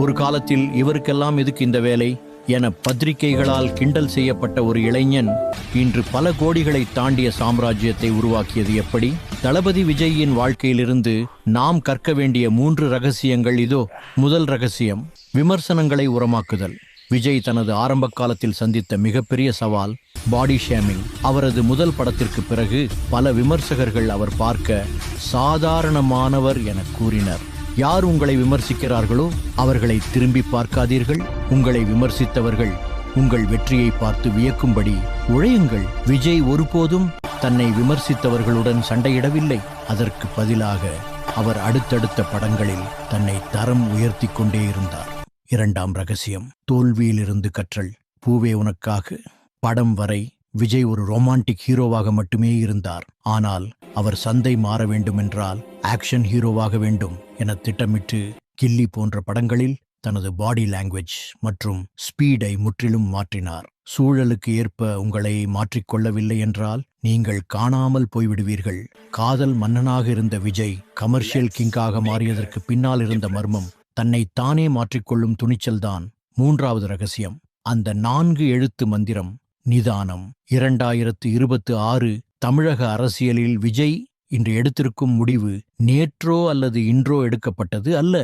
ஒரு காலத்தில் இவருக்கெல்லாம் எதுக்கு இந்த வேலை என பத்திரிகைகளால் கிண்டல் செய்யப்பட்ட ஒரு இளைஞன் இன்று பல கோடிகளை தாண்டிய சாம்ராஜ்யத்தை உருவாக்கியது எப்படி? தளபதி விஜயின் வாழ்க்கையிலிருந்து நாம் கற்க வேண்டிய 3 ரகசியங்கள் இதோ. முதல் ரகசியம், விமர்சனங்களை உரமாக்குதல். விஜய் தனது ஆரம்ப காலத்தில் சந்தித்த மிகப்பெரிய சவால் பாடி ஷேமிங். அவரது முதல் படத்திற்கு பிறகு பல விமர்சகர்கள் அவர் பார்க்க சாதாரணமானவர் என கூறினர். யார் உங்களை விமர்சிக்கிறார்களோ அவர்களை திரும்பி பார்க்காதீர்கள். உங்களை விமர்சித்தவர்கள் உங்கள் வெற்றியை பார்த்து வியக்கும்படி உழையுங்கள். விஜய் ஒருபோதும் தன்னை விமர்சித்தவர்களுடன் சண்டையிடவில்லை. அதற்கு பதிலாக அவர் அடுத்தடுத்த படங்களில் தன்னை தரம் உயர்த்தி கொண்டே இருந்தார். இரண்டாம் ரகசியம், தோல்வியிலிருந்து கற்றல். பூவே உனக்காக படம் வரை விஜய் ஒரு ரொமான்டிக் ஹீரோவாக மட்டுமே இருந்தார். ஆனால் அவர் சந்தை மாற வேண்டுமென்றால் ஆக்ஷன் ஹீரோவாக வேண்டும் என திட்டமிட்டு கில்லி போன்ற படங்களில் தனது பாடி லாங்குவேஜ் மற்றும் ஸ்பீடை முற்றிலும் மாற்றினார். சூழலுக்கு ஏற்ப உங்களை மாற்றிக்கொள்ளவில்லை என்றால் நீங்கள் காணாமல் போய்விடுவீர்கள். காதல் மன்னனாக இருந்த விஜய் கமர்ஷியல் கிங்காக மாறியதற்கு பின்னால் இருந்த மர்மம் தன்னை தானே மாற்றிக்கொள்ளும் துணிச்சல்தான். மூன்றாவது ரகசியம், அந்த 4 எழுத்து மந்திரம், நிதானம். 2026 தமிழக அரசியலில் விஜய் இன்று எடுத்திருக்கும் முடிவு நேற்றோ அல்லது இன்றோ எடுக்கப்பட்டது அல்ல.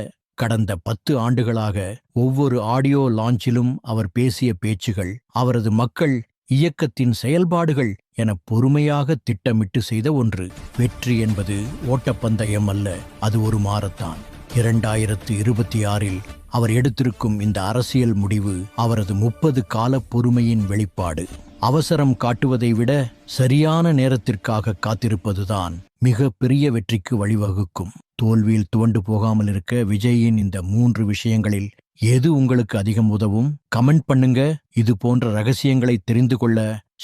கடந்த 10 ஆண்டுகளாக ஒவ்வொரு ஆடியோ லான்ச்சிலும் அவர் பேசிய பேச்சுகள், அவரது மக்கள் இயக்கத்தின் செயல்பாடுகள் என பொறுமையாக திட்டமிட்டு செய்த ஒன்று. வெற்றி என்பது ஓட்டப்பந்தயம் அல்ல, அது ஒரு மாரத்தான். 2026 அவர் எடுத்திருக்கும் இந்த அரசியல் முடிவு அவரது 30 கால பொறுமையின் வெளிப்பாடு. அவசரம் காட்டுவதை விட சரியான நேரத்திற்காக காத்திருப்பதுதான் மிக பெரிய வெற்றிக்கு வழிவகுக்கும். தோல்வியில் துவண்டு போகாமல் இருக்க விஜயின் இந்த 3 விஷயங்களில் எது உங்களுக்கு அதிகம் உதவும்? கமெண்ட் பண்ணுங்க. இது போன்ற ரகசியங்களை தெரிந்து கொள்ள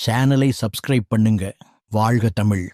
சேனலை சப்ஸ்கிரைப் பண்ணுங்க. வாழ்க தமிழ்.